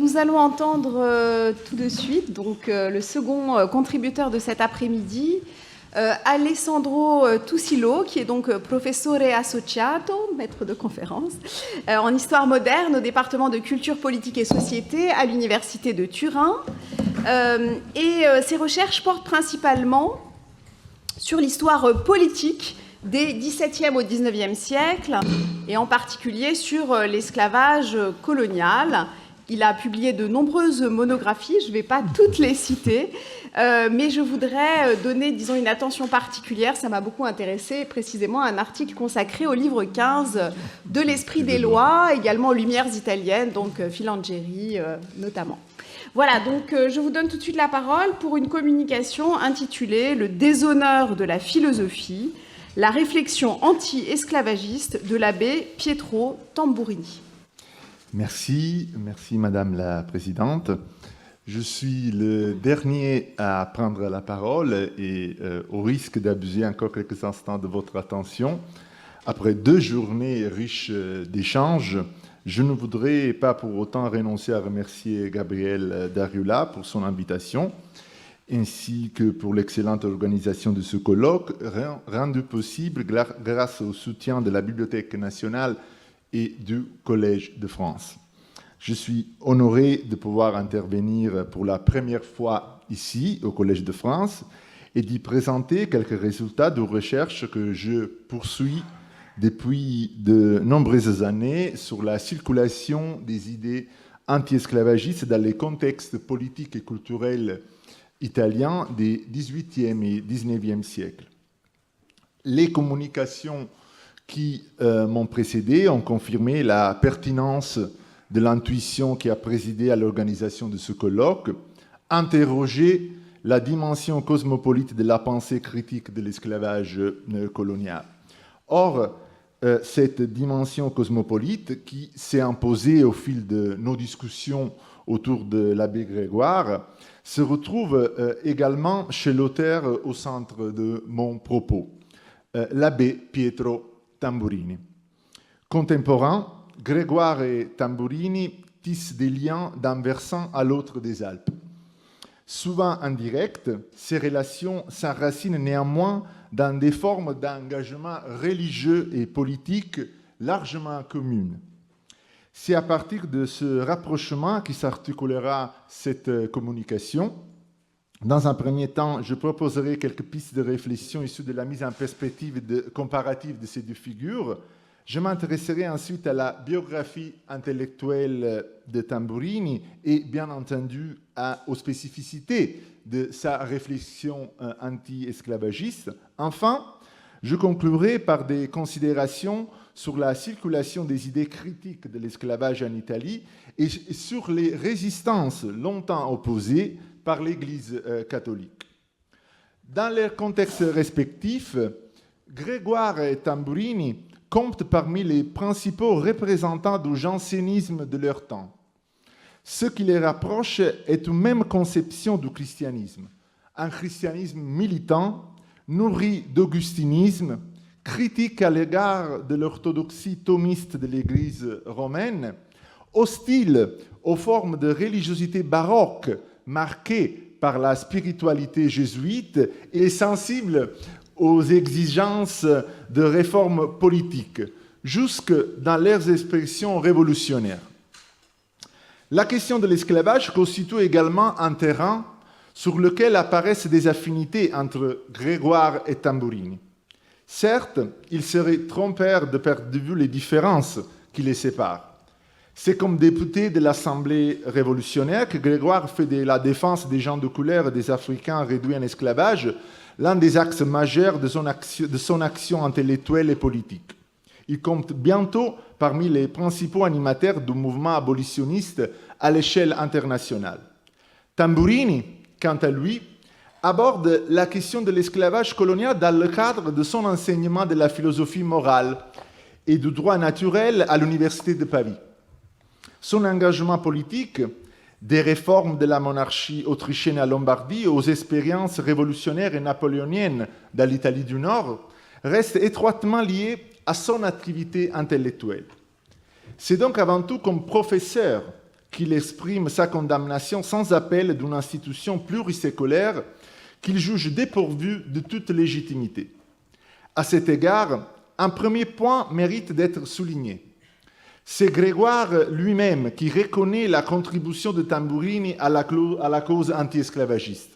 nous allons entendre tout de suite le second contributeur de cet après-midi, Alessandro Tusilo, qui est donc professore associato, maître de conférence, en histoire moderne au département de culture politique et société à l'université de Turin. Ses recherches portent principalement sur l'histoire politique des XVIIe au XIXe siècle, et en particulier sur l'esclavage colonial. Il a publié de nombreuses monographies, je ne vais pas toutes les citer, mais je voudrais donner, disons, une attention particulière, ça m'a beaucoup intéressé, précisément un article consacré au livre 15 de l'Esprit des lois, également aux Lumières italiennes, donc Filangieri notamment. Voilà, donc je vous donne tout de suite la parole pour une communication intitulée « Le déshonneur de la philosophie, la réflexion anti-esclavagiste de l'abbé Pietro Tamburini ». Merci Madame la Présidente. Je suis le dernier à prendre la parole et au risque d'abuser encore quelques instants de votre attention, après 2 journées riches d'échanges, je ne voudrais pas pour autant renoncer à remercier Gabriel Dariula pour son invitation, ainsi que pour l'excellente organisation de ce colloque, rendu possible grâce au soutien de la Bibliothèque nationale et du Collège de France. Je suis honoré de pouvoir intervenir pour la première fois ici, au Collège de France, et d'y présenter quelques résultats de recherche que je poursuis depuis de nombreuses années sur la circulation des idées anti-esclavagistes dans les contextes politiques et culturels italiens des XVIIIe et XIXe siècles. Les communications qui m'ont précédé ont confirmé la pertinence de l'intuition qui a présidé à l'organisation de ce colloque, interroger la dimension cosmopolite de la pensée critique de l'esclavage colonial. Or, cette dimension cosmopolite qui s'est imposée au fil de nos discussions autour de l'abbé Grégoire se retrouve également chez l'auteur au centre de mon propos, l'abbé Pietro Tamburini. Contemporains, Grégoire et Tamburini tissent des liens d'un versant à l'autre des Alpes. Souvent indirectes, ces relations s'enracinent néanmoins dans des formes d'engagement religieux et politique largement communes. C'est à partir de ce rapprochement qui s'articulera cette communication. Dans un premier temps, je proposerai quelques pistes de réflexion issues de la mise en perspective comparative de ces 2 figures. Je m'intéresserai ensuite à la biographie intellectuelle de Tamburini et bien entendu aux spécificités de sa réflexion anti-esclavagiste. Enfin, je conclurai par des considérations sur la circulation des idées critiques de l'esclavage en Italie et sur les résistances longtemps opposées par l'Église catholique. Dans leurs contextes respectifs, Grégoire et Tamburini comptent parmi les principaux représentants du jansénisme de leur temps. Ce qui les rapproche est une même conception du christianisme, un christianisme militant, nourri d'augustinisme, critique à l'égard de l'orthodoxie thomiste de l'Église romaine, hostile aux formes de religiosité baroque marquées par la spiritualité jésuite et sensible aux exigences de réformes politiques, jusque dans leurs expressions révolutionnaires. La question de l'esclavage constitue également un terrain sur lequel apparaissent des affinités entre Grégoire et Tamburini. Certes, il serait trompeur de perdre de vue les différences qui les séparent. C'est comme député de l'Assemblée révolutionnaire que Grégoire fait de la défense des gens de couleur et des Africains réduits en esclavage l'un des axes majeurs de son action intellectuelle et politique. Il compte bientôt parmi les principaux animateurs du mouvement abolitionniste à l'échelle internationale. Tamburini, quant à lui, aborde la question de l'esclavage colonial dans le cadre de son enseignement de la philosophie morale et du droit naturel à l'Université de Paris. Son engagement politique, des réformes de la monarchie autrichienne à Lombardie aux expériences révolutionnaires et napoléoniennes dans l'Italie du Nord, reste étroitement lié à son activité intellectuelle. C'est donc avant tout comme professeur qu'il exprime sa condamnation sans appel d'une institution pluriséculaire qu'il juge dépourvue de toute légitimité. À cet égard, un premier point mérite d'être souligné. C'est Grégoire lui-même qui reconnaît la contribution de Tamburini à la cause anti-esclavagiste.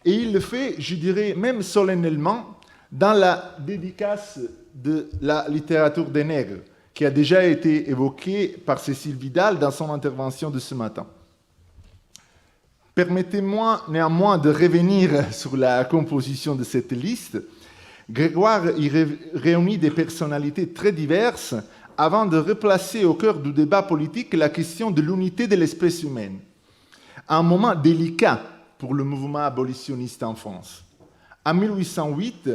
Et il le fait, je dirais, même solennellement, dans la dédicace de la littérature des nègres, qui a déjà été évoquée par Cécile Vidal dans son intervention de ce matin. Permettez-moi néanmoins de revenir sur la composition de cette liste. Grégoire y réunit des personnalités très diverses avant de replacer au cœur du débat politique la question de l'unité de l'espèce humaine. Un moment délicat pour le mouvement abolitionniste en France. En 1808,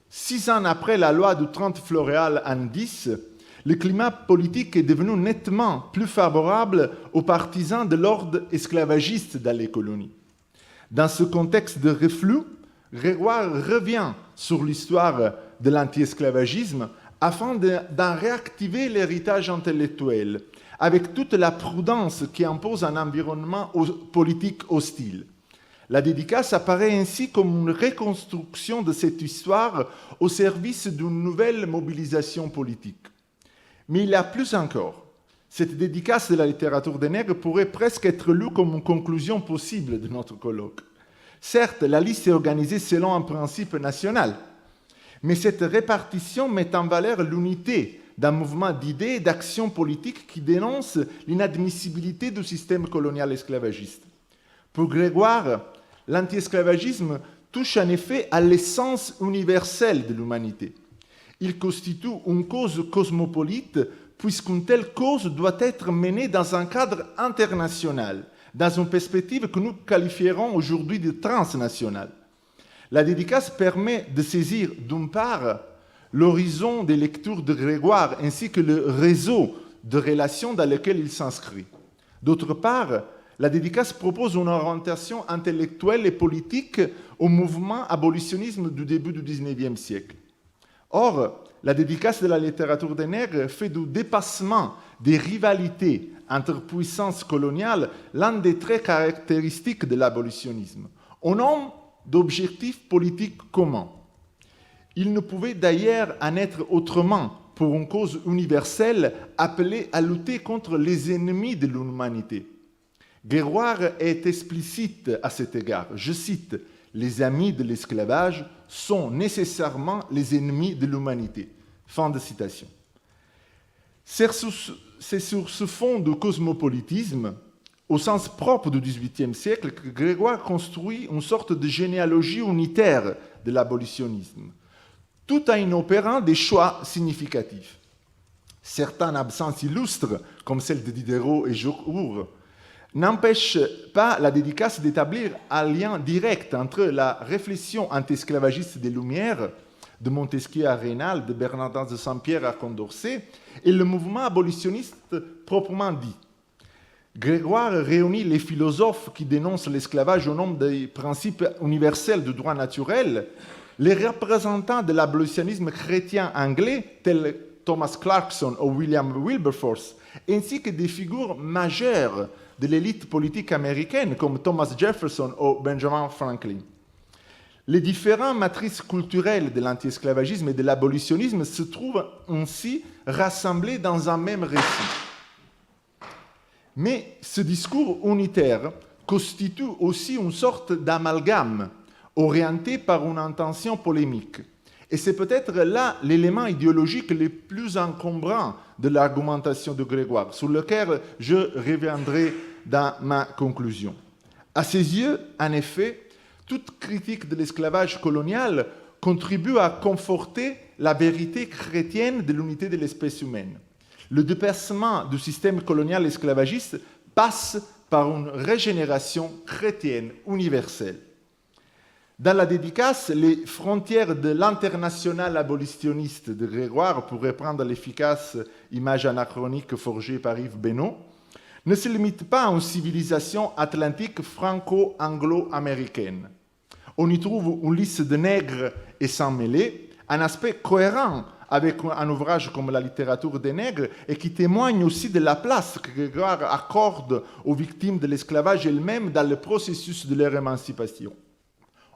6 ans après la loi du 30 Floréal en 10, le climat politique est devenu nettement plus favorable aux partisans de l'ordre esclavagiste dans les colonies. Dans ce contexte de reflux, Grégoire revient sur l'histoire de l'anti-esclavagisme afin d'en réactiver l'héritage intellectuel, avec toute la prudence qui impose un environnement politique hostile. La dédicace apparaît ainsi comme une reconstruction de cette histoire au service d'une nouvelle mobilisation politique. Mais il y a plus encore. Cette dédicace de la littérature des nègres pourrait presque être lue comme une conclusion possible de notre colloque. Certes, la liste est organisée selon un principe national, mais cette répartition met en valeur l'unité d'un mouvement d'idées et d'actions politiques qui dénonce l'inadmissibilité du système colonial esclavagiste. Pour Grégoire, l'anti-esclavagisme touche en effet à l'essence universelle de l'humanité. Il constitue une cause cosmopolite, puisqu'une telle cause doit être menée dans un cadre international, dans une perspective que nous qualifierons aujourd'hui de transnationale. La dédicace permet de saisir, d'une part, l'horizon des lectures de Grégoire ainsi que le réseau de relations dans lequel il s'inscrit. D'autre part, la dédicace propose une orientation intellectuelle et politique au mouvement abolitionnisme du début du XIXe siècle. Or, la dédicace de la littérature des nègres fait du dépassement des rivalités entre puissances coloniales l'un des traits caractéristiques de l'abolitionnisme, au nom d'objectifs politiques communs. Il ne pouvait d'ailleurs en être autrement pour une cause universelle appelée à lutter contre les ennemis de l'humanité. Grégoire est explicite à cet égard. Je cite, « Les amis de l'esclavage sont nécessairement les ennemis de l'humanité. » Fin de citation. C'est sur ce fond de cosmopolitisme, au sens propre du XVIIIe siècle, que Grégoire construit une sorte de généalogie unitaire de l'abolitionnisme, tout en opérant des choix significatifs. Certaines absences illustres, comme celle de Diderot et Jourour, n'empêchent pas la dédicace d'établir un lien direct entre la réflexion anti-esclavagiste des Lumières, de Montesquieu à Raynal, de Bernardin de Saint-Pierre à Condorcet, et le mouvement abolitionniste proprement dit. Grégoire réunit les philosophes qui dénoncent l'esclavage au nom des principes universels du droit naturel, les représentants de l'abolitionnisme chrétien anglais, tels Thomas Clarkson ou William Wilberforce, ainsi que des figures majeures de l'élite politique américaine comme Thomas Jefferson ou Benjamin Franklin. Les différentes matrices culturelles de l'anti-esclavagisme et de l'abolitionnisme se trouvent ainsi rassemblées dans un même récit. Mais ce discours unitaire constitue aussi une sorte d'amalgame orienté par une intention polémique. Et c'est peut-être là l'élément idéologique le plus encombrant de l'argumentation de Grégoire, sur lequel je reviendrai dans ma conclusion. À ses yeux, en effet, toute critique de l'esclavage colonial contribue à conforter la vérité chrétienne de l'unité de l'espèce humaine. Le dépassement du système colonial esclavagiste passe par une régénération chrétienne universelle. Dans la dédicace, les frontières de l'international abolitionniste de Grégoire, pour reprendre l'efficace image anachronique forgée par Yves Benoît, ne se limitent pas à une civilisation atlantique franco-anglo-américaine. On y trouve une liste de nègres et sans mêlés, un aspect cohérent avec un ouvrage comme La littérature des nègres et qui témoigne aussi de la place que Grégoire accorde aux victimes de l'esclavage elles-mêmes dans le processus de leur émancipation.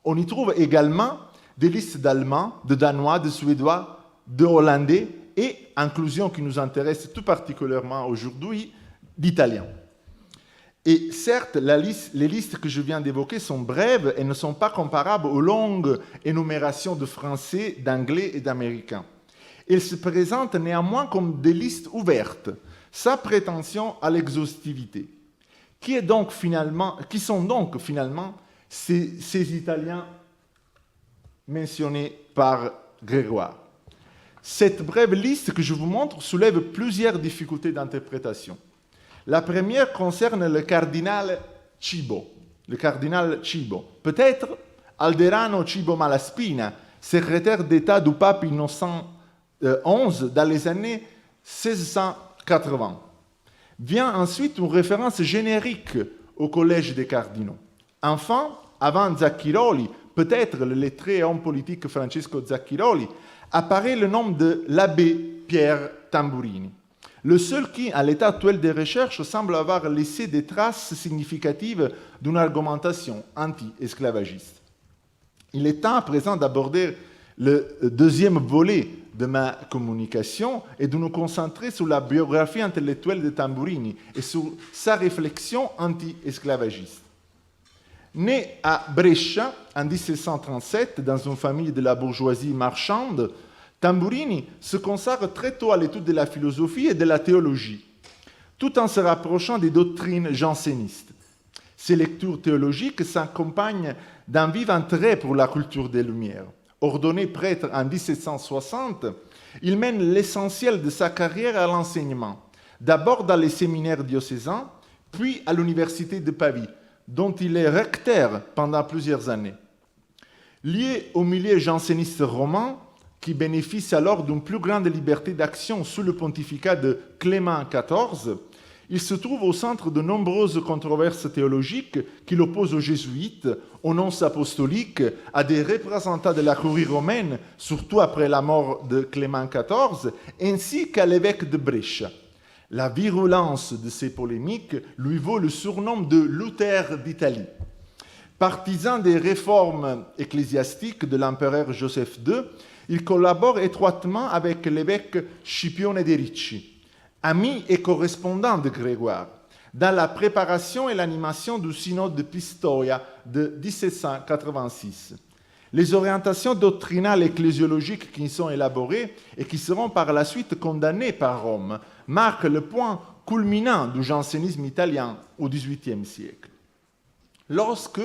On y trouve également des listes d'Allemands, de Danois, de Suédois, de Hollandais et, inclusion qui nous intéresse tout particulièrement aujourd'hui, d'Italiens. Et certes, les listes que je viens d'évoquer sont brèves et ne sont pas comparables aux longues énumérations de Français, d'Anglais et d'Américains. Elles se présentent néanmoins comme des listes ouvertes, sans prétention à l'exhaustivité. Qui sont donc finalement ces Italiens mentionnés par Grégoire? Cette brève liste que je vous montre soulève plusieurs difficultés d'interprétation. La première concerne le cardinal Cibo. Peut-être Alderano Cibo Malaspina, secrétaire d'État du pape Innocent XI dans les années 1680. Vient ensuite une référence générique au collège des cardinaux. Enfin, avant Zacchiroli, peut-être le lettré et homme politique Francesco Zacchiroli, apparaît le nom de l'abbé Pierre Tamburini. Le seul qui, à l'état actuel des recherches, semble avoir laissé des traces significatives d'une argumentation anti-esclavagiste. Il est temps à présent d'aborder le deuxième volet de ma communication et de nous concentrer sur la biographie intellectuelle de Tamburini et sur sa réflexion anti-esclavagiste. Né à Brescia en 1737 dans une famille de la bourgeoisie marchande, Tamburini se consacre très tôt à l'étude de la philosophie et de la théologie, tout en se rapprochant des doctrines jansénistes. Ses lectures théologiques s'accompagnent d'un vif intérêt pour la culture des Lumières. Ordonné prêtre en 1760, il mène l'essentiel de sa carrière à l'enseignement, d'abord dans les séminaires diocésains, puis à l'université de Pavie, dont il est recteur pendant plusieurs années. Lié au milieu janséniste roman, qui bénéficie alors d'une plus grande liberté d'action sous le pontificat de Clément XIV, il se trouve au centre de nombreuses controverses théologiques qui l'opposent aux jésuites, aux nonces apostoliques, à des représentants de la curie romaine, surtout après la mort de Clément XIV, ainsi qu'à l'évêque de Brescia. La virulence de ces polémiques lui vaut le surnom de Luther d'Italie. Partisan des réformes ecclésiastiques de l'empereur Joseph II, il collabore étroitement avec l'évêque Scipione de Ricci, ami et correspondant de Grégoire, dans la préparation et l'animation du synode de Pistoia de 1786. Les orientations doctrinales et ecclésiologiques qui y sont élaborées et qui seront par la suite condamnées par Rome marquent le point culminant du jansénisme italien au XVIIIe siècle. Lorsque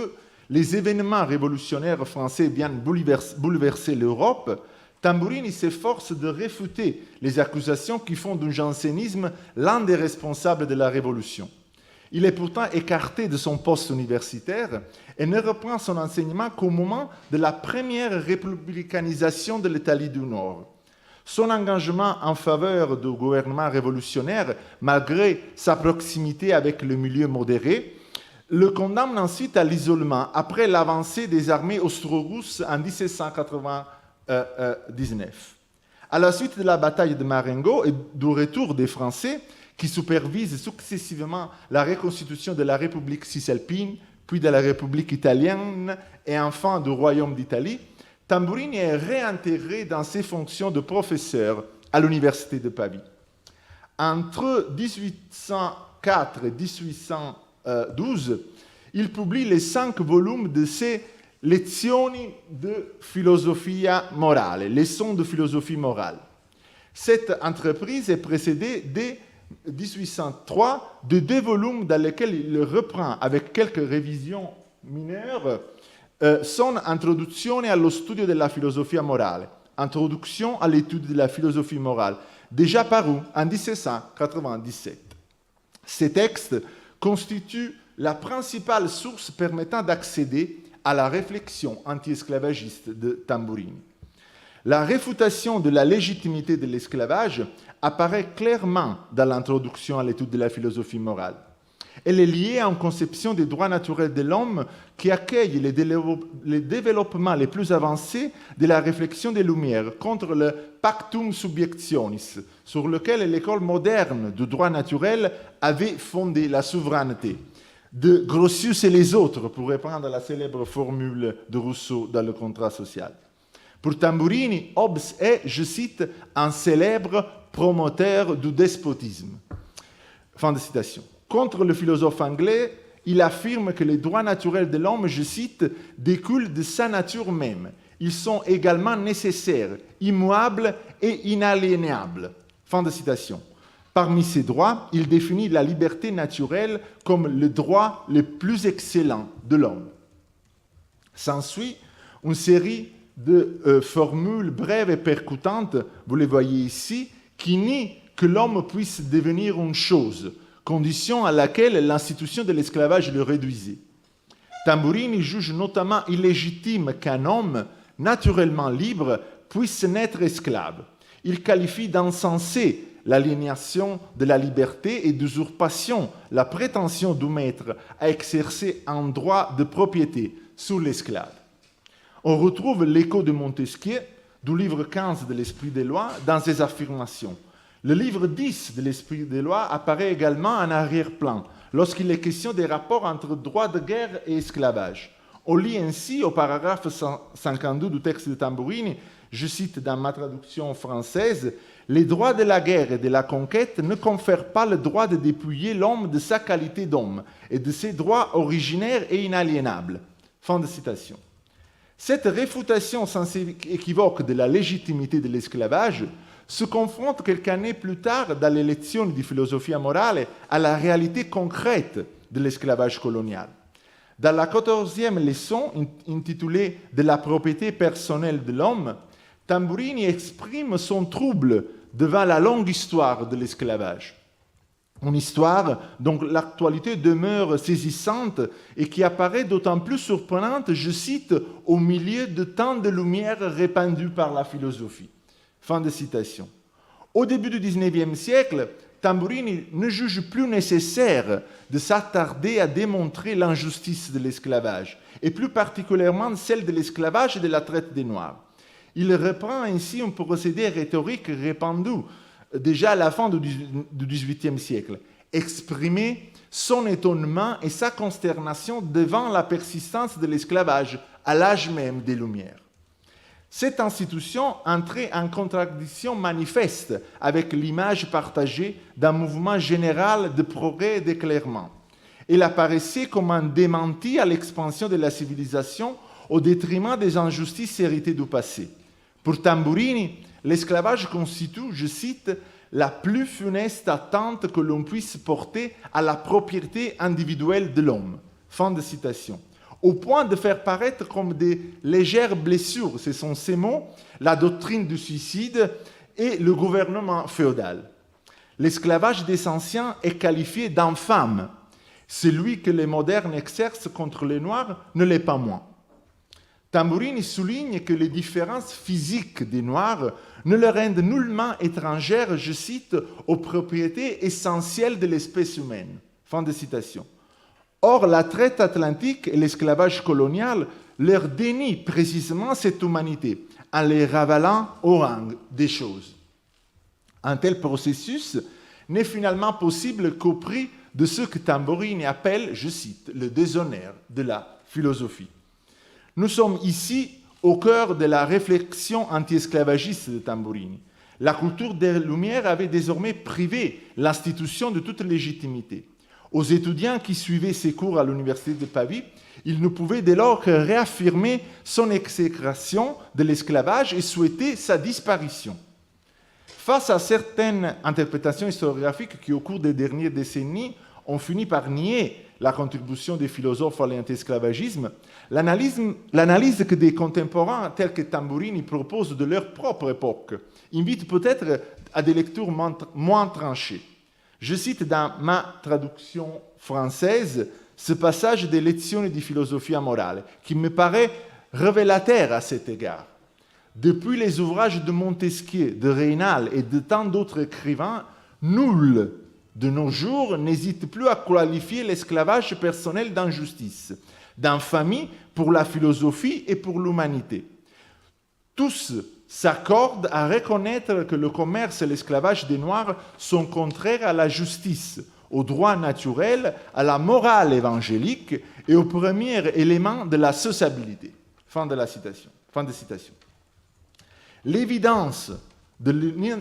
les événements révolutionnaires français viennent bouleverser l'Europe, Tamburini s'efforce de réfuter les accusations qui font du jansénisme l'un des responsables de la Révolution. Il est pourtant écarté de son poste universitaire et ne reprend son enseignement qu'au moment de la première républicanisation de l'Italie du Nord. Son engagement en faveur du gouvernement révolutionnaire, malgré sa proximité avec le milieu modéré, le condamne ensuite à l'isolement après l'avancée des armées austro-russes en 1799. À la suite de la bataille de Marengo et du retour des Français, qui supervisent successivement la reconstitution de la République cisalpine, puis de la République italienne et enfin du Royaume d'Italie, Tamburini est réintégré dans ses fonctions de professeur à l'Université de Pavie. Entre 1804 et 1812, il publie les 5 volumes de ses Lezioni de Filosofia Morale, leçons de philosophie morale. Cette entreprise est précédée dès 1803 de 2 volumes dans lesquels il reprend, avec quelques révisions mineures, son Introduzione allo studio della filosofia morale, Introduction à l'étude de la philosophie morale, déjà paru en 1797. Ces textes constituent la principale source permettant d'accéder à la réflexion anti-esclavagiste de Tamburini. La réfutation de la légitimité de l'esclavage apparaît clairement dans l'introduction à l'étude de la philosophie morale. Elle est liée à une conception des droits naturels de l'homme qui accueille les développements les plus avancés de la réflexion des Lumières contre le pactum subjectionis, sur lequel l'école moderne du droit naturel avait fondé la souveraineté. De Grotius et les autres, pour reprendre la célèbre formule de Rousseau dans le contrat social. Pour Tamburini, Hobbes est, je cite, un célèbre promoteur du despotisme. Fin de citation. Contre le philosophe anglais, il affirme que les droits naturels de l'homme, je cite, découlent de sa nature même. Ils sont également nécessaires, immuables et inaliénables. Fin de citation. Parmi ces droits, il définit la liberté naturelle comme le droit le plus excellent de l'homme. S'ensuit une série de formules brèves et percutantes, vous les voyez ici, qui nient que l'homme puisse devenir une chose, condition à laquelle l'institution de l'esclavage le réduisait. Tamburini juge notamment illégitime qu'un homme, naturellement libre, puisse naître esclave. Il qualifie d'insensé l'aliénation de la liberté et d'usurpation, la prétention du maître à exercer un droit de propriété sur l'esclave. On retrouve l'écho de Montesquieu, du livre 15 de l'Esprit des lois, dans ses affirmations. Le livre 10 de l'Esprit des lois apparaît également en arrière-plan, lorsqu'il est question des rapports entre droit de guerre et esclavage. On lit ainsi au paragraphe 52 du texte de Tamburini, je cite dans ma traduction française, « Les droits de la guerre et de la conquête ne confèrent pas le droit de dépouiller l'homme de sa qualité d'homme et de ses droits originaires et inaliénables. » Fin de citation. Cette réfutation sans équivoque de la légitimité de l'esclavage se confronte quelques années plus tard dans les lezioni di filosofia morale à la réalité concrète de l'esclavage colonial. Dans la 14e leçon intitulée « De la propriété personnelle de l'homme », Tamburini exprime son trouble devant la longue histoire de l'esclavage. Une histoire dont l'actualité demeure saisissante et qui apparaît d'autant plus surprenante, je cite, au milieu de tant de lumières répandues par la philosophie. Fin de citation. Au début du XIXe siècle, Tamburini ne juge plus nécessaire de s'attarder à démontrer l'injustice de l'esclavage, et plus particulièrement celle de l'esclavage et de la traite des Noirs. Il reprend ainsi un procédé rhétorique répandu déjà à la fin du XVIIIe siècle, exprimer son étonnement et sa consternation devant la persistance de l'esclavage à l'âge même des Lumières. Cette institution entrait en contradiction manifeste avec l'image partagée d'un mouvement général de progrès et d'éclairement. Elle apparaissait comme un démenti à l'expansion de la civilisation au détriment des injustices héritées du passé. Pour Tamburini, l'esclavage constitue, je cite, la plus funeste atteinte que l'on puisse porter à la propriété individuelle de l'homme. Fin de citation. Au point de faire paraître comme des légères blessures, ce sont ces mots, la doctrine du suicide et le gouvernement féodal. L'esclavage des anciens est qualifié d'infâme. Celui que les modernes exercent contre les Noirs ne l'est pas moins. Tamburini souligne que les différences physiques des Noirs ne leur rendent nullement étrangères, je cite, aux propriétés essentielles de l'espèce humaine. Fin de citation. Or, la traite atlantique et l'esclavage colonial leur dénient précisément cette humanité en les ravalant au rang des choses. Un tel processus n'est finalement possible qu'au prix de ce que Tamburini appelle, je cite, le déshonneur de la philosophie. Nous sommes ici au cœur de la réflexion anti-esclavagiste de Tamburini. La culture des Lumières avait désormais privé l'institution de toute légitimité. Aux étudiants qui suivaient ses cours à l'université de Pavie, il ne pouvait dès lors que réaffirmer son exécration de l'esclavage et souhaiter sa disparition. Face à certaines interprétations historiographiques qui, au cours des dernières décennies, ont fini par nier la contribution des philosophes à l'anti-esclavagisme, l'analyse que des contemporains tels que Tamburini proposent de leur propre époque invite peut-être à des lectures moins tranchées. Je cite dans ma traduction française ce passage des Lezioni di filosofia morale qui me paraît révélateur à cet égard. Depuis les ouvrages de Montesquieu, de Raynal et de tant d'autres écrivains, nul de nos jours, n'hésite plus à qualifier l'esclavage personnel d'injustice, d'infamie pour la philosophie et pour l'humanité. Tous s'accordent à reconnaître que le commerce et l'esclavage des Noirs sont contraires à la justice, au droit naturel, à la morale évangélique et au premier élément de la sociabilité. Fin de citation. L'évidence de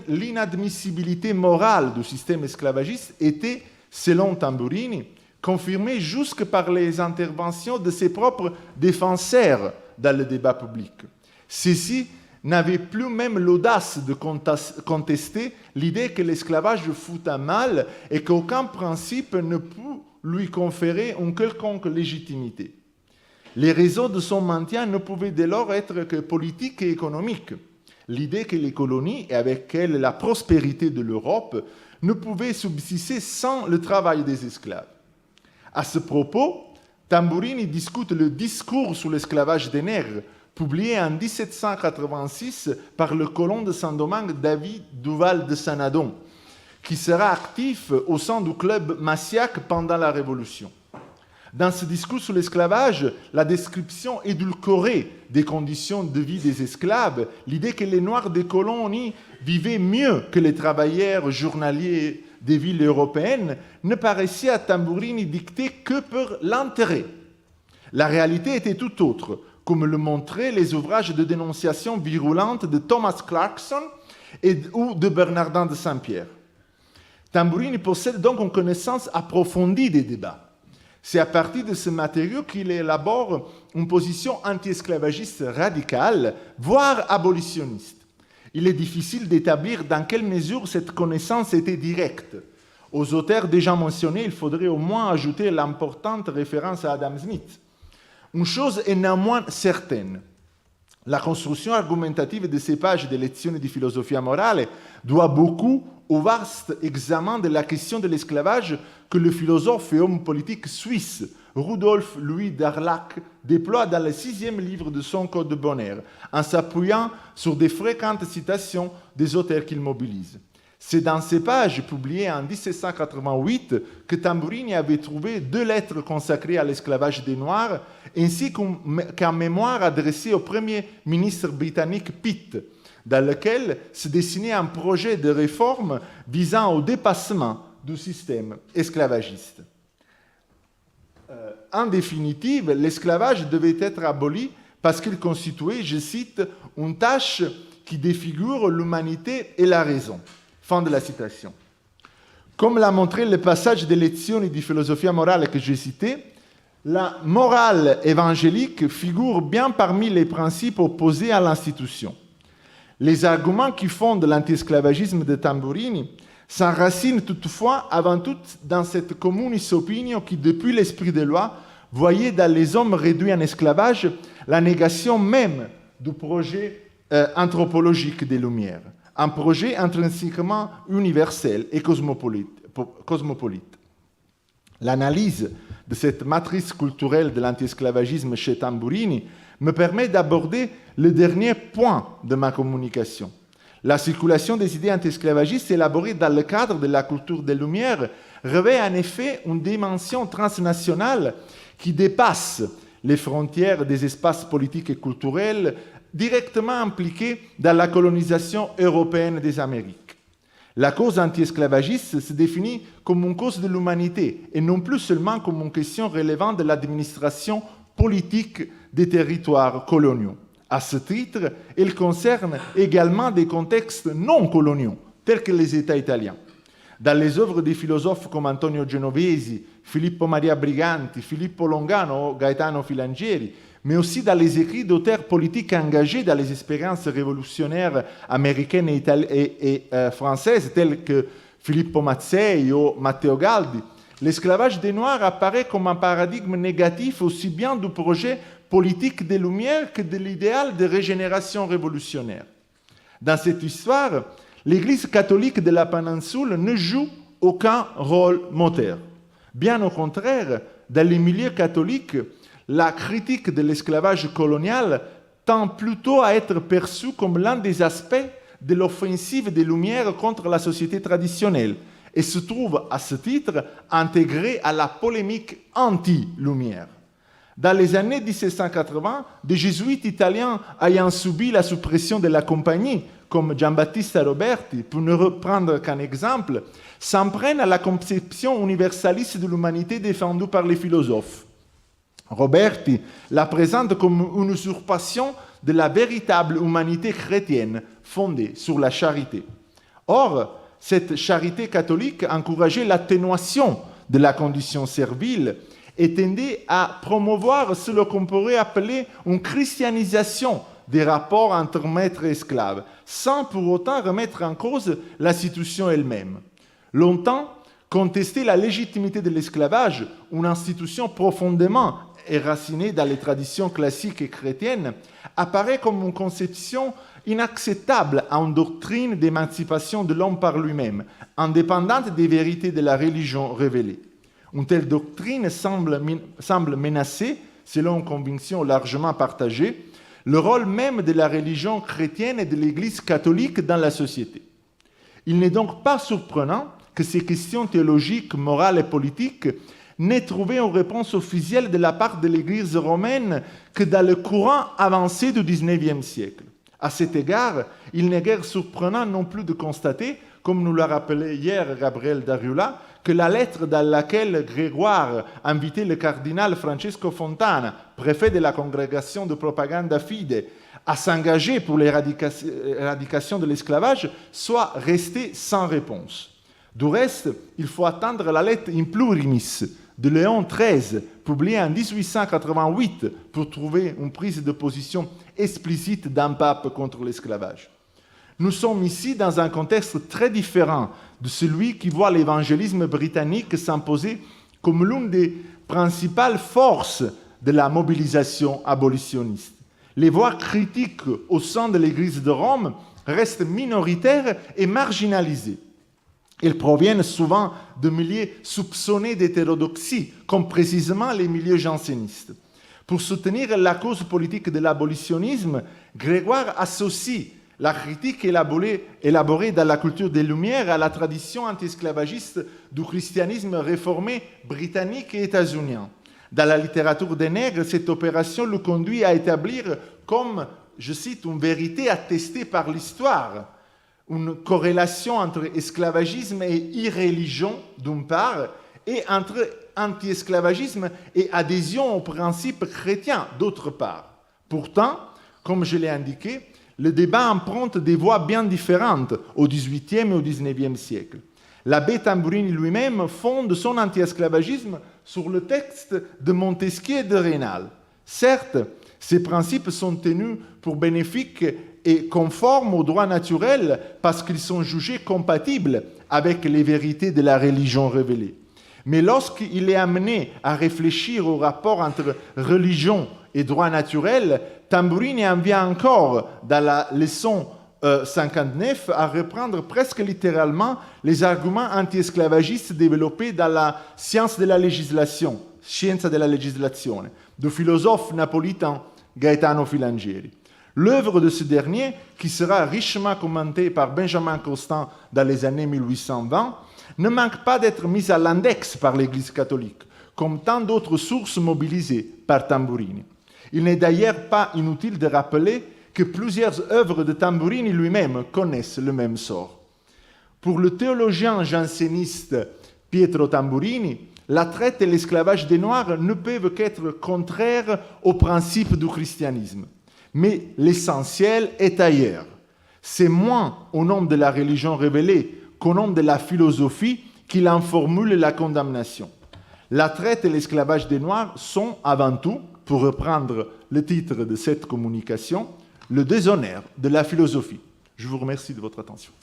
l'inadmissibilité morale du système esclavagiste était, selon Tamburini, confirmée jusque par les interventions de ses propres défenseurs dans le débat public. Ceux-ci n'avaient plus même l'audace de contester l'idée que l'esclavage fut un mal et qu'aucun principe ne put lui conférer une quelconque légitimité. Les raisons de son maintien ne pouvaient dès lors être que politiques et économiques. L'idée que les colonies, et avec elles la prospérité de l'Europe, ne pouvaient subsister sans le travail des esclaves. À ce propos, Tamburini discute le discours sur l'esclavage des nègres, publié en 1786 par le colon de Saint-Domingue David Duval de Sanadon, qui sera actif au sein du club Massiac pendant la Révolution. Dans ce discours sur l'esclavage, la description édulcorée des conditions de vie des esclaves, l'idée que les Noirs des colonies vivaient mieux que les travailleurs journaliers des villes européennes, ne paraissait à Tamburini dictée que par l'intérêt. La réalité était tout autre, comme le montraient les ouvrages de dénonciation virulente de Thomas Clarkson ou de Bernardin de Saint-Pierre. Tamburini possède donc une connaissance approfondie des débats. C'est à partir de ce matériau qu'il élabore une position anti-esclavagiste radicale, voire abolitionniste. Il est difficile d'établir dans quelle mesure cette connaissance était directe. Aux auteurs déjà mentionnés, il faudrait au moins ajouter l'importante référence à Adam Smith. Une chose est néanmoins certaine. La construction argumentative de ces pages de Lezioni di Filosofia Morale doit beaucoup au vaste examen de la question de l'esclavage que le philosophe et homme politique suisse Rudolf Louis Darlac déploie dans le 6e livre de son Code de bonheur, en s'appuyant sur des fréquentes citations des auteurs qu'il mobilise. C'est dans ces pages publiées en 1788 que Tamburini avait trouvé 2 lettres consacrées à l'esclavage des Noirs, ainsi qu'un mémoire adressé au premier ministre britannique Pitt, dans lequel se dessinait un projet de réforme visant au dépassement du système esclavagiste. En définitive, l'esclavage devait être aboli parce qu'il constituait, je cite, une tâche qui défigure l'humanité et la raison. Fin de la citation. Comme l'a montré le passage des Lezioni di Filosofia Morale que j'ai cité, la morale évangélique figure bien parmi les principes opposés à l'institution. Les arguments qui fondent l'anti-esclavagisme de Tamburini s'enracinent toutefois avant tout dans cette communis opinion qui, depuis l'esprit des lois, voyait dans les hommes réduits en esclavage la négation même du projet anthropologique des Lumières, un projet intrinsèquement universel et cosmopolite. L'analyse de cette matrice culturelle de l'anti-esclavagisme chez Tamburini me permet d'aborder le dernier point de ma communication. La circulation des idées anti-esclavagistes élaborées dans le cadre de la culture des Lumières revêt en effet une dimension transnationale qui dépasse les frontières des espaces politiques et culturels directement impliqués dans la colonisation européenne des Amériques. La cause anti-esclavagiste se définit comme une cause de l'humanité et non plus seulement comme une question relevant de l'administration politique des territoires coloniaux. À ce titre, elle concerne également des contextes non coloniaux, tels que les États italiens. Dans les œuvres des philosophes comme Antonio Genovesi, Filippo Maria Briganti, Filippo Longano, Gaetano Filangieri, mais aussi dans les écrits d'auteurs politiques engagés dans les expériences révolutionnaires américaines et françaises, tels que Filippo Mazzei ou Matteo Galdi, l'esclavage des Noirs apparaît comme un paradigme négatif aussi bien du projet politique des Lumières que de l'idéal de régénération révolutionnaire. Dans cette histoire, l'Église catholique de la péninsule ne joue aucun rôle moteur. Bien au contraire, dans les milieux catholiques, la critique de l'esclavage colonial tend plutôt à être perçue comme l'un des aspects de l'offensive des Lumières contre la société traditionnelle et se trouve à ce titre intégré à la polémique anti-Lumière. Dans les années 1780, des jésuites italiens ayant subi la suppression de la compagnie, comme Giambattista Roberti, pour ne reprendre qu'un exemple, s'en prennent à la conception universaliste de l'humanité défendue par les philosophes. Roberti la présente comme une usurpation de la véritable humanité chrétienne fondée sur la charité. Or, cette charité catholique encourageait l'atténuation de la condition servile et tendait à promouvoir ce qu'on pourrait appeler une christianisation des rapports entre maîtres et esclaves, sans pour autant remettre en cause l'institution elle-même. Longtemps, contester la légitimité de l'esclavage, une institution profondément enracinée dans les traditions classiques et chrétiennes, apparaît comme une conception inacceptable à une doctrine d'émancipation de l'homme par lui-même, indépendante des vérités de la religion révélée. Une telle doctrine semble menacer, selon une conviction largement partagée, le rôle même de la religion chrétienne et de l'Église catholique dans la société. Il n'est donc pas surprenant que ces questions théologiques, morales et politiques n'aient trouvé une réponse officielle de la part de l'Église romaine que dans le courant avancé du XIXe siècle. À cet égard, il n'est guère surprenant non plus de constater, comme nous l'a rappelé hier Gabriel Dariula, que la lettre dans laquelle Grégoire invitait le cardinal Francesco Fontana, préfet de la congrégation de Propaganda Fide, à s'engager pour l'éradication de l'esclavage, soit restée sans réponse. Du reste, il faut attendre la lettre In Plurimis de Léon XIII, publiée en 1888, pour trouver une prise de position explicite d'un pape contre l'esclavage. Nous sommes ici dans un contexte très différent de celui qui voit l'évangélisme britannique s'imposer comme l'une des principales forces de la mobilisation abolitionniste. Les voix critiques au sein de l'Église de Rome restent minoritaires et marginalisées. Elles proviennent souvent de milieux soupçonnés d'hétérodoxie, comme précisément les milieux jansénistes. Pour soutenir la cause politique de l'abolitionnisme, Grégoire associe la critique élaborée dans la culture des Lumières à la tradition anti-esclavagiste du christianisme réformé britannique et états-unien. Dans la littérature des nègres, cette opération le conduit à établir comme, je cite, une vérité attestée par l'histoire, une corrélation entre esclavagisme et irréligion d'une part, et entre anti-esclavagisme et adhésion aux principes chrétiens d'autre part. Pourtant, comme je l'ai indiqué, le débat emprunte des voies bien différentes au XVIIIe et au XIXe siècle. L'abbé Tamburini lui-même fonde son anti-esclavagisme sur le texte de Montesquieu et de Raynal. Certes, ces principes sont tenus pour bénéfiques et conformes au droit naturel parce qu'ils sont jugés compatibles avec les vérités de la religion révélée. Mais lorsqu'il est amené à réfléchir au rapport entre religion et droit naturel, Tamburini en vient encore, dans la leçon 59, à reprendre presque littéralement les arguments anti-esclavagistes développés dans la science de la législation, Scienza della Legislazione, du philosophe napolitain Gaetano Filangieri. L'œuvre de ce dernier, qui sera richement commentée par Benjamin Constant dans les années 1820, ne manque pas d'être mise à l'index par l'Église catholique, comme tant d'autres sources mobilisées par Tamburini. Il n'est d'ailleurs pas inutile de rappeler que plusieurs œuvres de Tamburini lui-même connaissent le même sort. Pour le théologien janséniste Pietro Tamburini, la traite et l'esclavage des Noirs ne peuvent qu'être contraires aux principes du christianisme. Mais l'essentiel est ailleurs. C'est moins au nom de la religion révélée qu'au nom de la philosophie qu'il en formule la condamnation. La traite et l'esclavage des Noirs sont avant tout, pour reprendre le titre de cette communication, le déshonneur de la philosophie. Je vous remercie de votre attention.